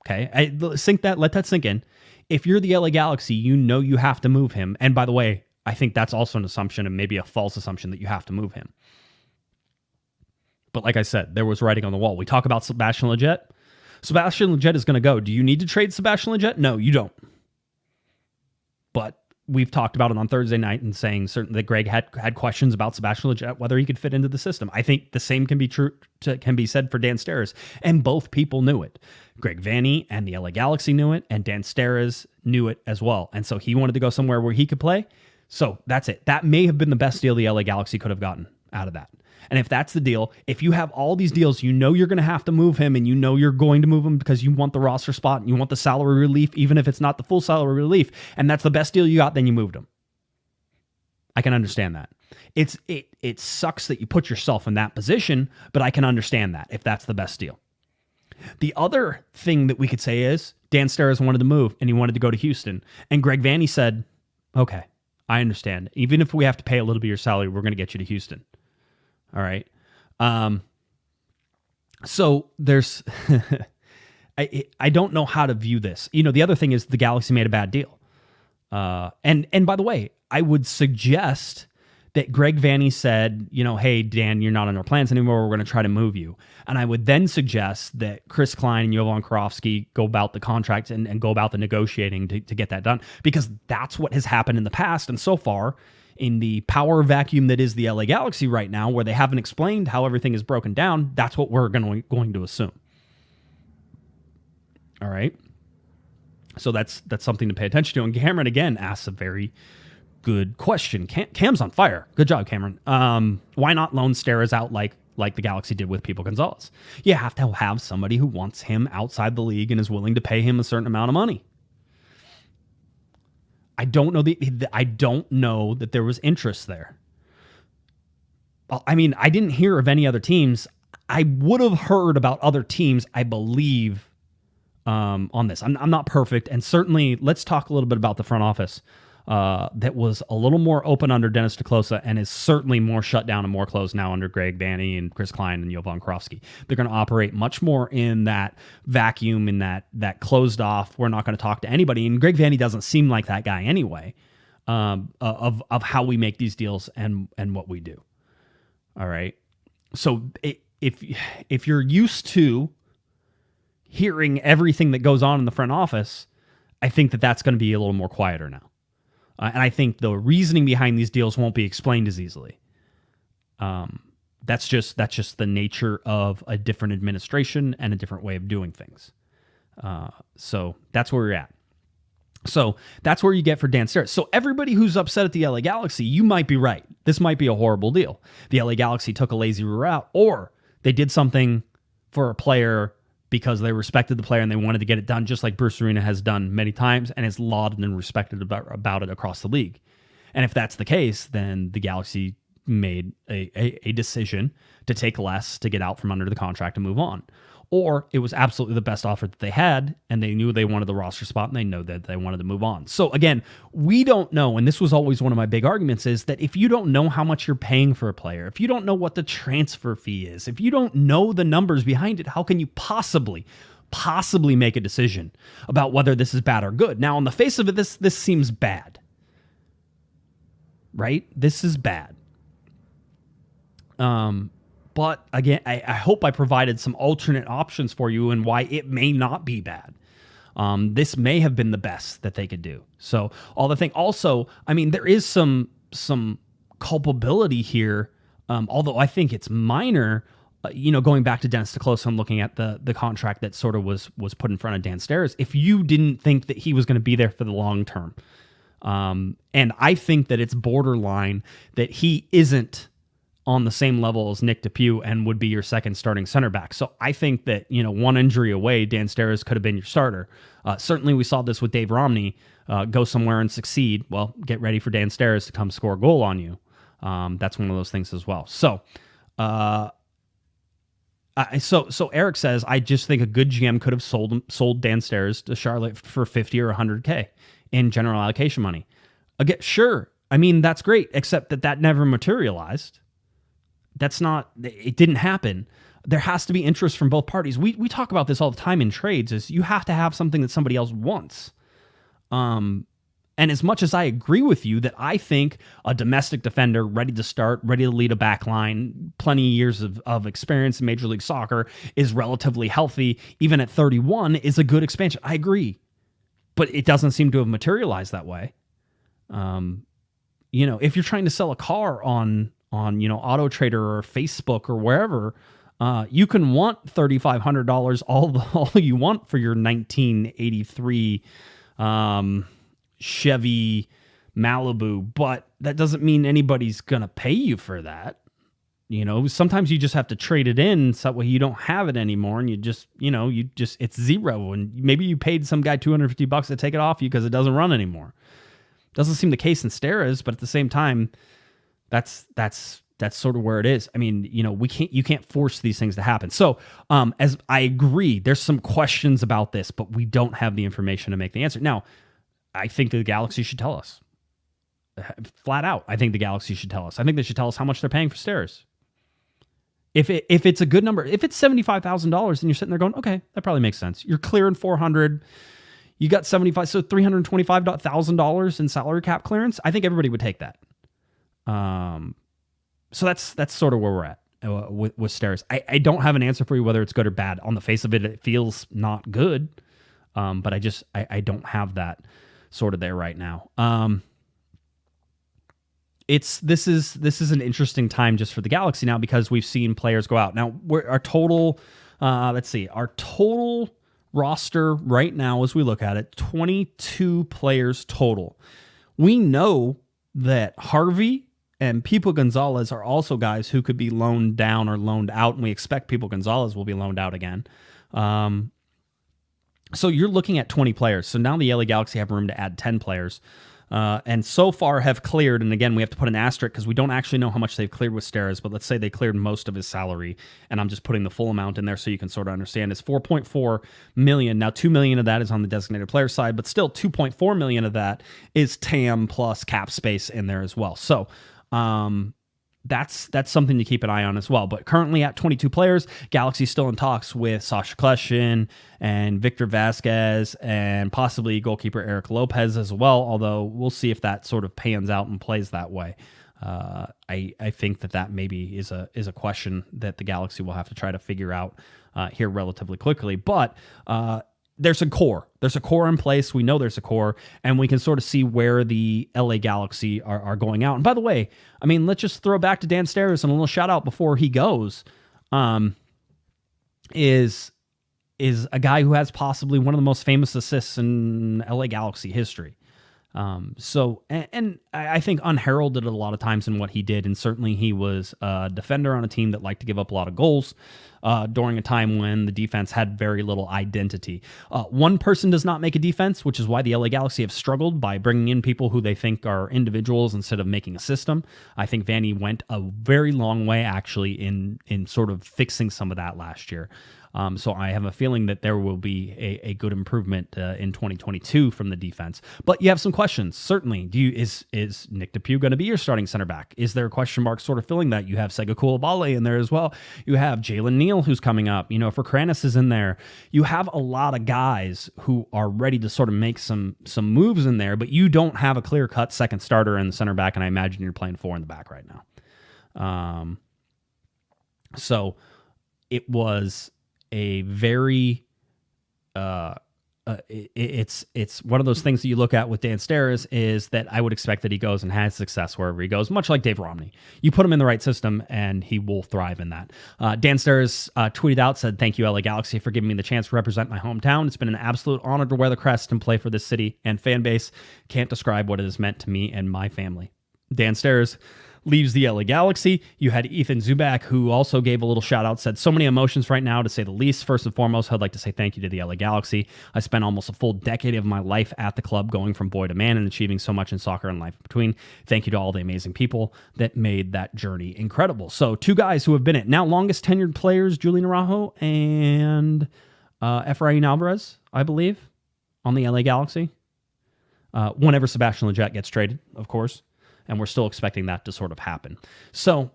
Okay, let that sink in. If you're the LA Galaxy, you have to move him. And by the way, I think that's also an assumption and maybe a false assumption that you have to move him. But like I said, there was writing on the wall. We talk about Sebastian Lletget. Sebastian Lletget is going to go. Do you need to trade Sebastian Lletget? No, you don't. But we've talked about it on Thursday night and saying certainly that Greg had questions about Sebastian Lletget, whether he could fit into the system. I think the same can be said for Dan Steres, and both people knew it. Greg Vanney and the LA Galaxy knew it, and Dan Steres knew it as well. And so he wanted to go somewhere where he could play. So that's it. That may have been the best deal the LA Galaxy could have gotten out of that. And if that's the deal, if you have all these deals, you're going to have to move him, and you're going to move him because you want the roster spot and you want the salary relief, even if it's not the full salary relief, and that's the best deal you got, then you moved him. I can understand that. It sucks that you put yourself in that position, but I can understand that if that's the best deal. The other thing that we could say is Dan Steres wanted to move and he wanted to go to Houston, and Greg Vanney said, okay, I understand. Even if we have to pay a little bit of your salary, we're going to get you to Houston. All right. So there's, I don't know how to view this. The other thing is the Galaxy made a bad deal. And by the way, I would suggest that Greg Vanney said, hey, Dan, you're not on our plans anymore. We're going to try to move you. And I would then suggest that Chris Klein and Jovan Karofsky go about the contract and go about the negotiating to get that done, because that's what has happened in the past. And so far, in the power vacuum that is the LA Galaxy right now, where they haven't explained how everything is broken down, that's what we're going to assume. All right. So that's something to pay attention to. And Cameron again asks a very good question. Cam's on fire. Good job, Cameron. Why not loan Steres out like the Galaxy did with People Gonzalez? You have to have somebody who wants him outside the league and is willing to pay him a certain amount of money. I don't know that there was interest there. I mean, I didn't hear of any other teams. I would have heard about other teams, I believe, on this. I'm not perfect, and certainly let's talk a little bit about the front office that was a little more open under Dennis DeClosa and is certainly more shut down and more closed now under Greg Vanney and Chris Klein and Jovan Krofsky. They're going to operate much more in that vacuum, in that closed off, we're not going to talk to anybody. And Greg Vanney doesn't seem like that guy anyway, of how we make these deals and what we do. All right. So if you're used to hearing everything that goes on in the front office, I think that's going to be a little more quieter now. And I think the reasoning behind these deals won't be explained as easily. That's just the nature of a different administration and a different way of doing things. So that's where we're at. So that's where you get for Dan Steres. So everybody who's upset at the LA Galaxy, you might be right. This might be a horrible deal. The LA Galaxy took a lazy route, or they did something for a player because they respected the player and they wanted to get it done, just like Bruce Arena has done many times and is lauded and respected about it across the league. And if that's the case, then the Galaxy made a decision to take less to get out from under the contract and move on. Or it was absolutely the best offer that they had, and they knew they wanted the roster spot, and they know that they wanted to move on. So again, we don't know, and this was always one of my big arguments, is that if you don't know how much you're paying for a player, if you don't know what the transfer fee is, if you don't know the numbers behind it, how can you possibly make a decision about whether this is bad or good? Now, on the face of it, this seems bad, right? This is bad. But again, I hope I provided some alternate options for you and why it may not be bad. This may have been the best that they could do. So all the thing. Also, I mean, there is some culpability here, although I think it's minor. Going back to Dennis DeClosa, I'm looking at the contract that sort of was put in front of Dan Steres. If you didn't think that he was going to be there for the long term, and I think that it's borderline that he isn't on the same level as Nick DePuy and would be your second starting center back. So I think that, one injury away, Dan Steres could have been your starter. Certainly we saw this with Dave Romney, go somewhere and succeed. Well, get ready for Dan Steres to come score a goal on you. That's one of those things as well. So, so Eric says, I just think a good GM could have sold Dan Steres to Charlotte for 50 or 100K in general allocation money. Again, sure. I mean, that's great, except that never materialized. It didn't happen. There has to be interest from both parties. We talk about this all the time in trades, is you have to have something that somebody else wants. And as much as I agree with you that I think a domestic defender ready to start, ready to lead a back line, plenty of years of experience in Major League Soccer, is relatively healthy, even at 31, is a good expansion. I agree. But it doesn't seem to have materialized that way. If you're trying to sell a car on Auto Trader or Facebook or wherever, you can want $3,500 all you want for your 1983 Chevy Malibu, but that doesn't mean anybody's gonna pay you for that. Sometimes you just have to trade it in so that way you don't have it anymore, and it's zero, and maybe you paid some guy $250 to take it off you because it doesn't run anymore. Doesn't seem the case in Steres, but at the same time, that's sort of where it is. I mean, you can't force these things to happen. So, as I agree, there's some questions about this, but we don't have the information to make the answer. Now, I think the Galaxy should tell us. Flat out, I think the Galaxy should tell us. I think they should tell us how much they're paying for Steres. If it's a good number, if it's $75,000 and you're sitting there going, okay, that probably makes sense. You're clearing $400. You got $75, so $325,000 in salary cap clearance. I think everybody would take that. So that's sort of where we're at with Steres. I don't have an answer for you whether it's good or bad. On the face of it, it feels not good. But I don't have that sort of there right now. This is an interesting time just for the Galaxy now because we've seen players go out. Now our total roster right now, as we look at it, 22 players total. We know that Harvey and Pipo Gonzalez are also guys who could be loaned down or loaned out, and we expect Pipo Gonzalez will be loaned out again. So you're looking at 20 players. So now the LA Galaxy have room to add 10 players. And so far have cleared, and again, we have to put an asterisk because we don't actually know how much they've cleared with Steres, but let's say they cleared most of his salary, and I'm just putting the full amount in there so you can sort of understand. It's $4.4 million. Now, $2 million of that is on the designated player side, but still $2.4 million of that is TAM plus cap space in there as well. So, that's something to keep an eye on as well. But currently at 22 players, Galaxy still in talks with Sasha Kleshin and Victor Vasquez and possibly goalkeeper Eric Lopez as well, although we'll see if that sort of pans out and plays that way. I think that maybe is a question that the Galaxy will have to try to figure out here relatively quickly. But there's a core. There's a core in place. We know there's a core, and we can sort of see where the LA Galaxy are going out. And by the way, I mean, let's just throw back to Dan Steres and a little shout out before he goes. Is a guy who has possibly one of the most famous assists in LA Galaxy history. So I think unheralded a lot of times in what he did, and certainly he was a defender on a team that liked to give up a lot of goals during a time when the defense had very little identity. One person does not make a defense, which is why the LA Galaxy have struggled by bringing in people who they think are individuals instead of making a system. I think Vanny went a very long way actually in sort of fixing some of that last year. So I have a feeling that there will be a good improvement in 2022 from the defense. But you have some questions, certainly. Is Nick DePuy going to be your starting center back? Is there a question mark sort of filling that? You have Sega Coulibaly in there as well. You have Jalen Neal who's coming up. You know, Ferkranis is in there. You have a lot of guys who are ready to sort of make some moves in there, but you don't have a clear-cut second starter in the center back, and I imagine you're playing 4 in the back right now. So it was a very it's one of those things that you look at with Dan Steres is that I would expect that he goes and has success wherever he goes, much like Dave Romney. You put him in the right system and he will thrive in that. Dan Steres tweeted out, said, "Thank you, LA Galaxy, for giving me the chance to represent my hometown. It's been an absolute honor to wear the crest and play for this city and fan base. Can't describe what it has meant to me and my family." Dan Steres leaves the LA Galaxy. You had Ethan Zuback, who also gave a little shout out, said, "So many emotions right now, to say the least. First and foremost, I'd like to say thank you to the LA Galaxy. I spent almost a full decade of my life at the club, going from boy to man and achieving so much in soccer and life in between. Thank you to all the amazing people that made that journey incredible." So 2 guys who have been it. Now longest tenured players, Julian Narajo and Efrain Alvarez, I believe, on the LA Galaxy. Whenever Sebastian Lletget gets traded, of course. And we're still expecting that to sort of happen. So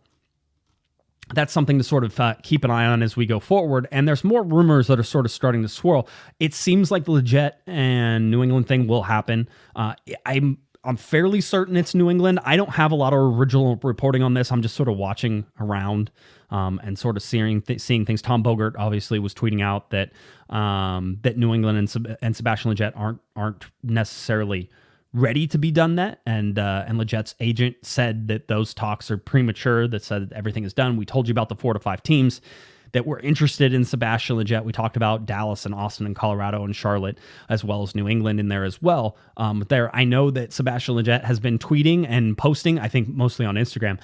that's something to sort of keep an eye on as we go forward. And there's more rumors that are sort of starting to swirl. It seems like the Lletget and New England thing will happen. I'm fairly certain it's New England. I don't have a lot of original reporting on this. I'm just sort of watching around and sort of seeing things. Tom Bogert obviously was tweeting out that that New England and Sebastian Lletget aren't necessarily ready to be done that, and Lletget's agent said that those talks are premature, that said that everything is done. We told you about the 4 to 5 teams that were interested in Sebastian Lletget. We talked about Dallas and Austin and Colorado and Charlotte, as well as New England in there as well. I know that Sebastian Lletget has been tweeting and posting, I think mostly on Instagram,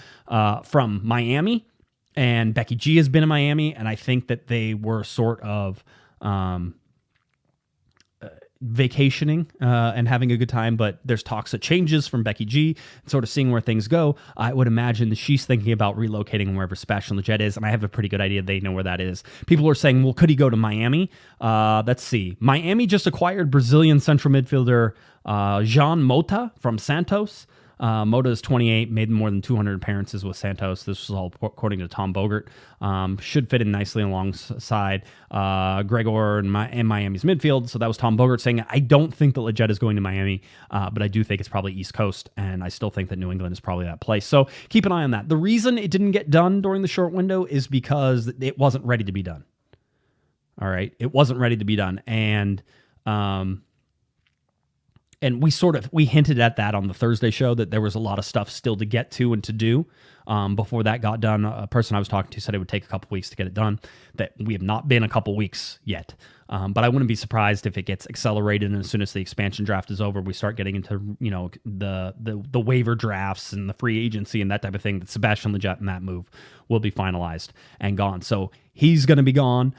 from Miami, and Becky G has been in Miami, and I think that they were sort of vacationing and having a good time, but there's talks of changes from Becky G, sort of seeing where things go. I would imagine that she's thinking about relocating wherever Sebastian Lletget is, and I have a pretty good idea they know where that is. People are saying, well, could he go to Miami? Let's see. Miami just acquired Brazilian central midfielder Jean Mota from Santos. Mota is 28, made more than 200 appearances with Santos. This was all according to Tom Bogert. Should fit in nicely alongside Gregor and Miami's midfield. So that was Tom Bogert saying, I don't think that Lletget is going to Miami, but I do think it's probably East Coast, and I still think that New England is probably that place. So keep an eye on that. The reason it didn't get done during the short window is because it wasn't ready to be done. All right? It wasn't ready to be done. And we hinted at that on the Thursday show, that there was a lot of stuff still to get to and to do before that got done. A person I was talking to said it would take a couple weeks to get it done. That we have not been a couple weeks yet. But I wouldn't be surprised if it gets accelerated, and as soon as the expansion draft is over, we start getting into the waiver drafts and the free agency and that type of thing. That Sebastian Lletget and that move will be finalized and gone. So he's going to be gone.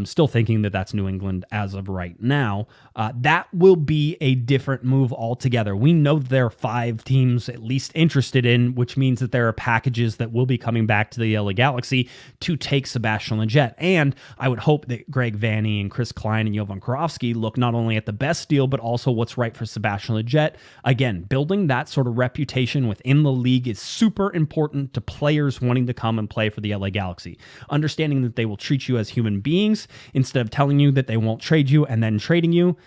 Still thinking that that's New England as of right now. That will be a different move altogether. We know there are 5 teams at least interested in, which means that there are packages that will be coming back to the LA Galaxy to take Sebastian Lletget. And I would hope that Greg Vanney and Chris Klein and Jovan Kirovski look not only at the best deal, but also what's right for Sebastian Lletget. Again, building that sort of reputation within the league is super important to players wanting to come and play for the LA Galaxy. Understanding that they will treat you as human beings instead of telling you that they won't trade you and then trading you,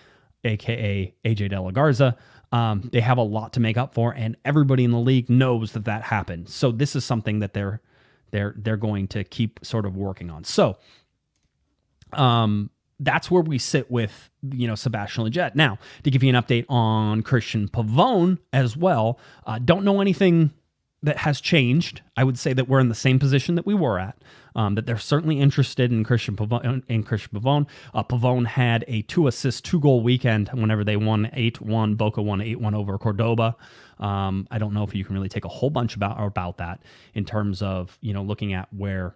aka AJ De La Garza. They have a lot to make up for, and everybody in the league knows that that happened. So this is something that they're going to keep sort of working on. So that's where we sit with, Sebastian Lletget. Now, to give you an update on Christian Pavone as well, don't know anything that has changed. I would say that we're in the same position that we were at, that they're certainly interested in Christian Pavone. Pavone had a 2-assist, 2-goal weekend whenever they won 8-1. Boca won 8-1 over Cordoba. I don't know if you can really take a whole bunch about that in terms of, looking at where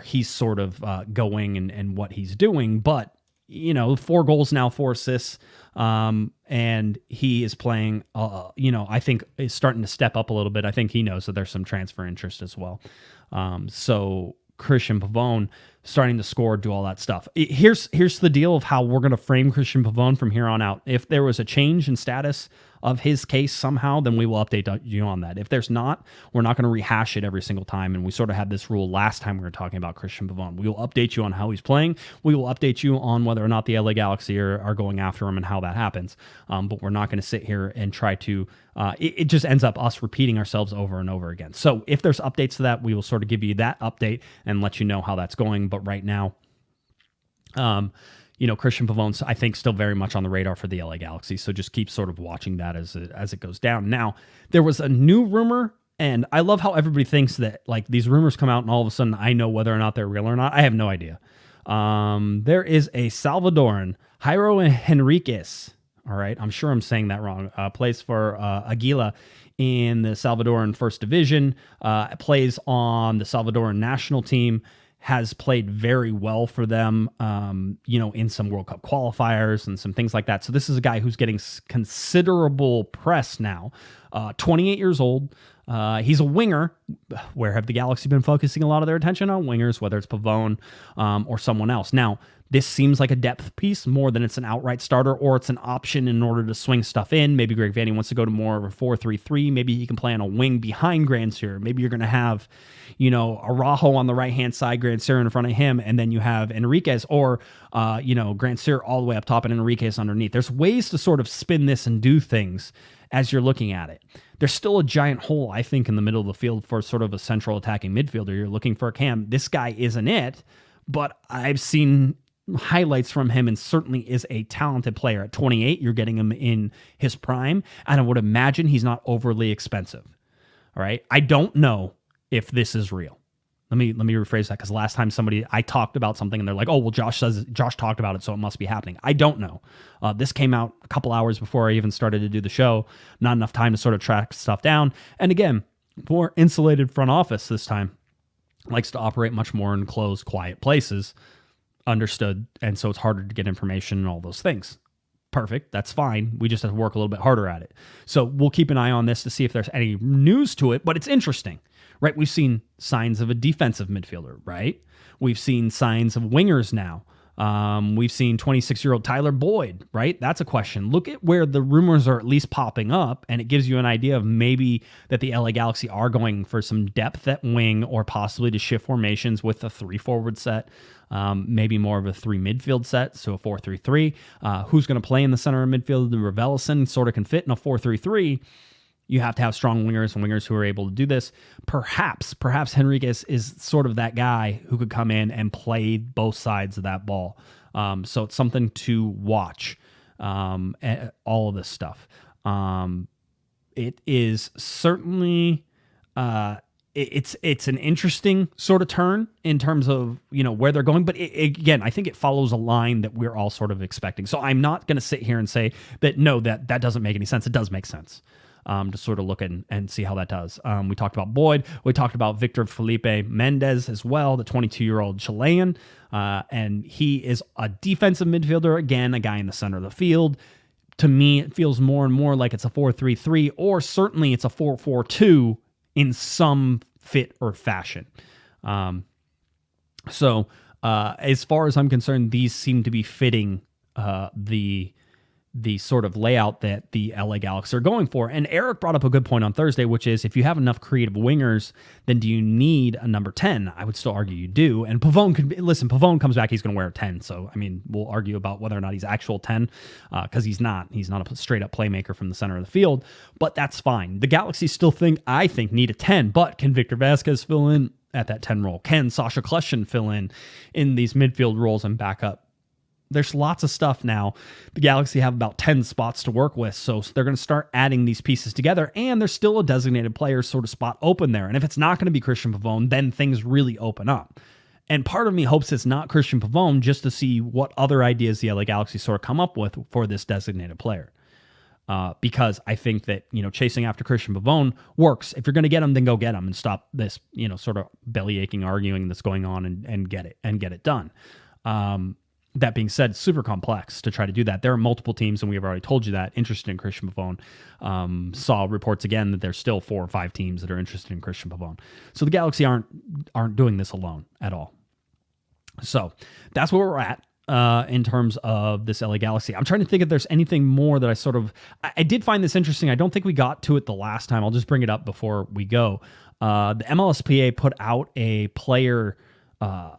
he's sort of going and what he's doing. But, 4 goals now, 4 assists, and he is playing, I think is starting to step up a little bit. I think he knows that there's some transfer interest as well. So Christian Pavone starting to score, do all that stuff. Here's the deal of how we're going to frame Christian Pavone from here on out. If there was a change in status of his case somehow, then we will update you on that. If there's not, we're not going to rehash it every single time. And we sort of had this rule last time we were talking about Christian Pavone. We will update you on how he's playing. We will update you on whether or not the LA Galaxy are going after him and how that happens. But we're not going to sit here and try to, it just ends up us repeating ourselves over and over again. So if there's updates to that, we will sort of give you that update and let you know how that's going. But right now, Christian Pavone's, I think, still very much on the radar for the LA Galaxy. So just keep sort of watching that as it goes down. Now, there was a new rumor, and I love how everybody thinks that like these rumors come out and all of a sudden I know whether or not they're real or not. I have no idea. There is a Salvadoran, Jairo Henriquez. All right, I'm sure I'm saying that wrong. Plays for Aguila in the Salvadoran First Division. Plays on the Salvadoran national team. Has played very well for them, in some World Cup qualifiers and some things like that. So this is a guy who's getting considerable press now. 28 years old. He's a winger. Where have the Galaxy been focusing a lot of their attention on? Wingers, whether it's Pavone or someone else. Now, this seems like a depth piece more than it's an outright starter, or it's an option in order to swing stuff in. Maybe Greg Vanney wants to go to more of a 4-3-3. Maybe he can play on a wing behind Grandsir. Maybe you're going to have, Araujo on the right-hand side, Grandsir in front of him, and then you have Enriquez, or, Grandsir all the way up top and Enriquez underneath. There's ways to sort of spin this and do things as you're looking at it. There's still a giant hole, I think, in the middle of the field for sort of a central attacking midfielder. You're looking for a cam. This guy isn't it, but I've seen highlights from him and certainly is a talented player. At 28, you're getting him in his prime, and I would imagine he's not overly expensive. All right. I don't know if this is real. Let me rephrase that, because last time I talked about something and they're like, oh, well, Josh talked about it, so it must be happening. I don't know. This came out a couple hours before I even started to do the show. Not enough time to sort of track stuff down. And again, more insulated front office this time. Likes to operate much more in closed, quiet places. Understood. And so it's harder to get information and all those things. Perfect. That's fine. We just have to work a little bit harder at it. So we'll keep an eye on this to see if there's any news to it, but it's interesting, right? We've seen signs of a defensive midfielder, right? We've seen signs of wingers now. We've seen 26-year-old Tyler Boyd, right? That's a question. Look at where the rumors are at least popping up, and it gives you an idea of maybe that the LA Galaxy are going for some depth at wing, or possibly to shift formations with a 3-forward set, maybe more of a 3 midfield set, so a 4-3-3. Who's going to play in the center of midfield? The Ravelison sort of can fit in a 4-3-3. You have to have strong wingers and wingers who are able to do this. Perhaps Henriquez is sort of that guy who could come in and play both sides of that ball. So it's something to watch, all of this stuff. It is certainly, it's an interesting sort of turn in terms of, where they're going. But again, I think it follows a line that we're all sort of expecting. So I'm not going to sit here and say that, no, that doesn't make any sense. It does make sense. To sort of look and see how that does. We talked about Boyd. We talked about Victor Felipe Mendez as well, the 22-year-old Chilean. And he is a defensive midfielder, again, a guy in the center of the field. To me, it feels more and more like it's a 4-3-3, or certainly it's a 4-4-2 in some fit or fashion. So as far as I'm concerned, these seem to be fitting the sort of layout that the LA Galaxy are going for. And Eric brought up a good point on Thursday, which is if you have enough creative wingers, then do you need a number 10? I would still argue you do. And Pavone Pavone comes back, he's going to wear a 10. So, I mean, we'll argue about whether or not he's actual 10 because he's not. He's not a straight up playmaker from the center of the field, but that's fine. The Galaxy still I think, need a 10, but can Victor Vasquez fill in at that 10 role? Can Sasha Kleshin fill in these midfield roles and back up? There's lots of stuff now. The Galaxy have about 10 spots to work with, so they're going to start adding these pieces together, and there's still a designated player sort of spot open there. And if it's not going to be Christian Pavone, then things really open up. And part of me hopes it's not Christian Pavone just to see what other ideas the LA Galaxy sort of come up with for this designated player. Because I think that, chasing after Christian Pavone works. If you're going to get him, then go get him and stop this, sort of bellyaching arguing that's going on and get it done. That being said, super complex to try to do that. There are multiple teams, and we have already told you that, interested in Christian Pavone. Saw reports again that there's still 4 or 5 teams that are interested in Christian Pavone. So the Galaxy aren't doing this alone at all. So that's where we're at in terms of this LA Galaxy. I'm trying to think if there's anything more that I did find this interesting. I don't think we got to it the last time. I'll just bring it up before we go. The MLSPA put out a player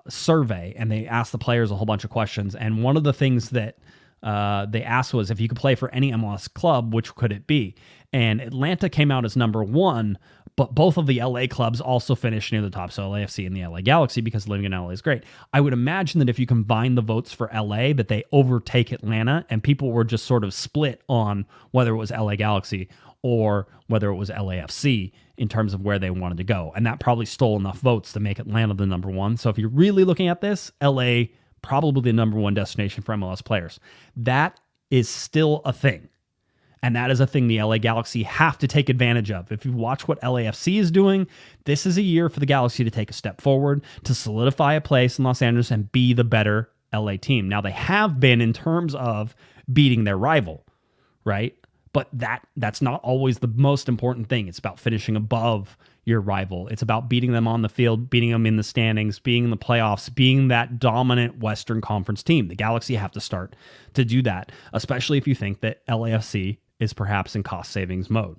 survey, and they asked the players a whole bunch of questions. And one of the things that they asked was if you could play for any MLS club, which could it be? And Atlanta came out as number 1, but both of the LA clubs also finished near the top. So LAFC and the LA Galaxy, because living in LA is great. I would imagine that if you combine the votes for LA, that they overtake Atlanta, and people were just sort of split on whether it was LA Galaxy or whether it was LAFC in terms of where they wanted to go. And that probably stole enough votes to make Atlanta the number 1. So if you're really looking at this, LA, probably the number 1 destination for MLS players. That is still a thing. And that is a thing the LA Galaxy have to take advantage of. If you watch what LAFC is doing, this is a year for the Galaxy to take a step forward, to solidify a place in Los Angeles and be the better LA team. Now, they have been in terms of beating their rival, right? But that's not always the most important thing. It's about finishing above your rival. It's about beating them on the field, beating them in the standings, being in the playoffs, being that dominant Western Conference team. The Galaxy have to start to do that, especially if you think that LAFC is perhaps in cost savings mode.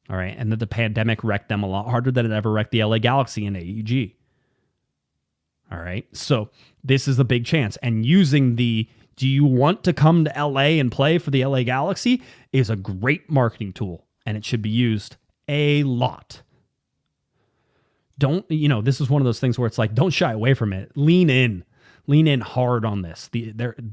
All right. And that the pandemic wrecked them a lot harder than it ever wrecked the LA Galaxy and AEG. All right. So this is a big chance. And using do you want to come to LA and play for the LA Galaxy is a great marketing tool, and it should be used a lot. This is one of those things where it's like, don't shy away from it. Lean in hard on this.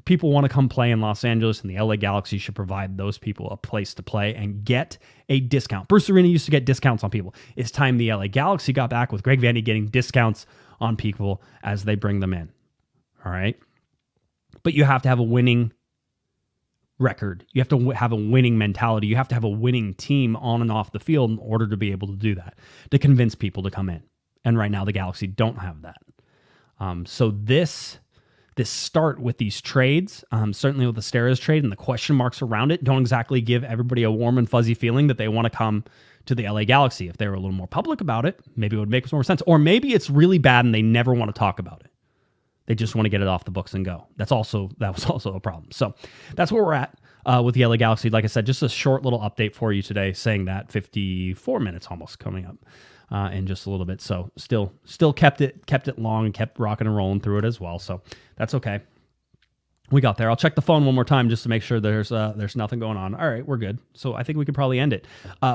People want to come play in Los Angeles, and the LA Galaxy should provide those people a place to play and get a discount. Bruce Arena used to get discounts on people. It's time the LA Galaxy got back with Greg Vandy getting discounts on people as they bring them in. All right. But you have to have a winning record. You have to have a winning mentality. You have to have a winning team on and off the field in order to be able to do that, to convince people to come in. And right now, the Galaxy don't have that. So this start with these trades, certainly with the Steres trade and the question marks around it, don't exactly give everybody a warm and fuzzy feeling that they want to come to the LA Galaxy. If they were a little more public about it, maybe it would make more sense. Or maybe it's really bad and they never want to talk about it. They just want to get it off the books and go. That was also a problem. So that's where we're at with the LA Galaxy. Like I said, just a short little update for you today, saying that 54 minutes almost coming up in just a little bit. So still kept it long and kept rocking and rolling through it as well. So that's okay. We got there. I'll check the phone one more time just to make sure there's nothing going on. All right, we're good. So I think we could probably end it.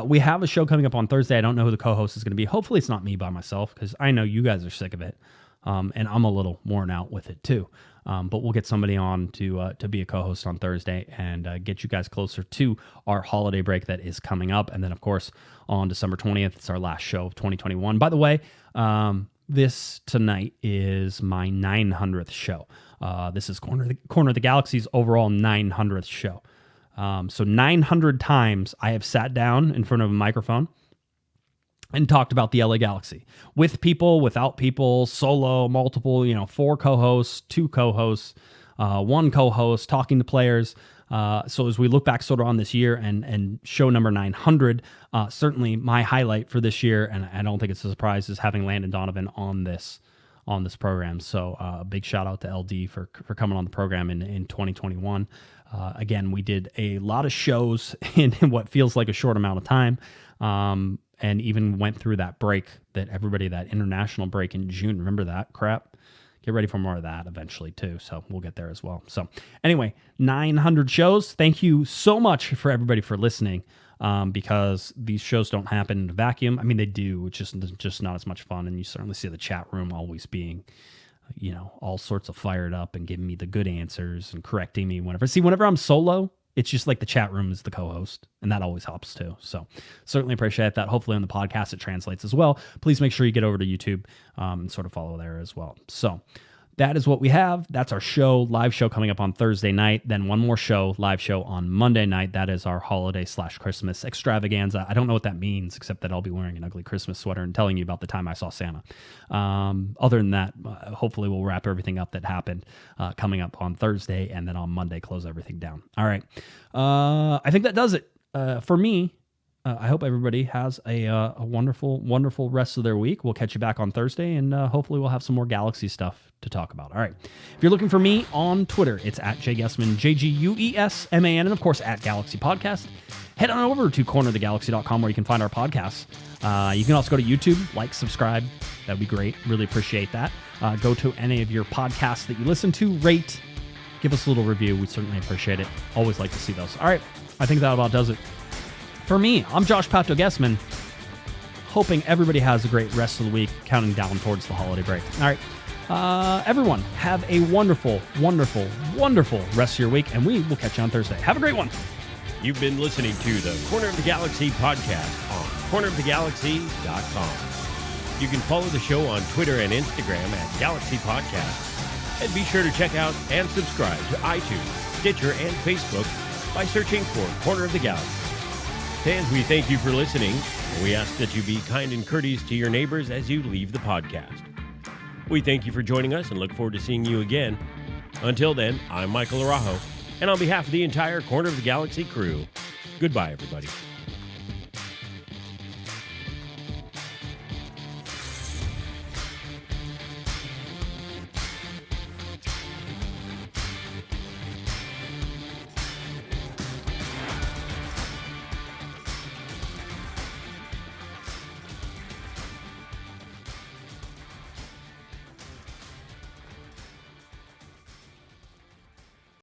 We have a show coming up on Thursday. I don't know who the co-host is going to be. Hopefully it's not me by myself, because I know you guys are sick of it. and I'm a little worn out with it too. But we'll get somebody on to be a co-host on Thursday and get you guys closer to our holiday break that is coming up. And then, of course, on December 20th, it's our last show of 2021. By the way, this tonight is my 900th show. This is Corner of the Galaxy's overall 900th show. So 900 times I have sat down in front of a microphone and talked about the LA Galaxy with people, without people, solo, multiple, 4 co-hosts, 2 co-hosts, 1 co-host, talking to players. So as we look back sort of on this year and show number 900, certainly my highlight for this year, and I don't think it's a surprise, is having Landon Donovan on this program. So a big shout out to LD for coming on the program in 2021. Again, we did a lot of shows in what feels like a short amount of time. And even went through that break that international break in June. Remember that crap? Get ready for more of that eventually too. So we'll get there as well. So anyway, 900 shows. Thank you so much for everybody for listening, because these shows don't happen in a vacuum. I mean, they do. It's just not as much fun. And you certainly see the chat room always being, all sorts of fired up and giving me the good answers and correcting me whenever I'm solo. It's just like the chat room is the co-host, and that always helps too. So certainly appreciate that. Hopefully on the podcast it translates as well. Please make sure you get over to YouTube and sort of follow there as well. So that is what we have. That's our live show coming up on Thursday night. Then one more live show on Monday night. That is our holiday/Christmas extravaganza. I don't know what that means, except that I'll be wearing an ugly Christmas sweater and telling you about the time I saw Santa. Other than that, hopefully we'll wrap everything up that happened coming up on Thursday, and then on Monday close everything down. All right. I think that does it for me. I hope everybody has a wonderful, wonderful rest of their week. We'll catch you back on Thursday, and hopefully we'll have some more Galaxy stuff to talk about. All right. If you're looking for me on Twitter, it's at JGuesman, JGUESMAN, and of course at Galaxy Podcast. Head on over to cornerofthegalaxy.com where you can find our podcasts. You can also go to YouTube, like, subscribe. That'd be great. Really appreciate that. Go to any of your podcasts that you listen to, rate, give us a little review. We certainly appreciate it. Always like to see those. All right. I think that about does it. For me, I'm Josh Guesman, hoping everybody has a great rest of the week, counting down towards the holiday break. All right. Everyone, have a wonderful, wonderful, wonderful rest of your week, and we will catch you on Thursday. Have a great one. You've been listening to the Corner of the Galaxy podcast on cornerofthegalaxy.com. You can follow the show on Twitter and Instagram at Galaxy Podcast. And be sure to check out and subscribe to iTunes, Stitcher, and Facebook by searching for Corner of the Galaxy. Fans, we thank you for listening, and we ask that you be kind and courteous to your neighbors as you leave the podcast. We thank you for joining us and look forward to seeing you again. Until then, I'm Michael Narajo, and on behalf of the entire Corner of the Galaxy crew, goodbye, everybody.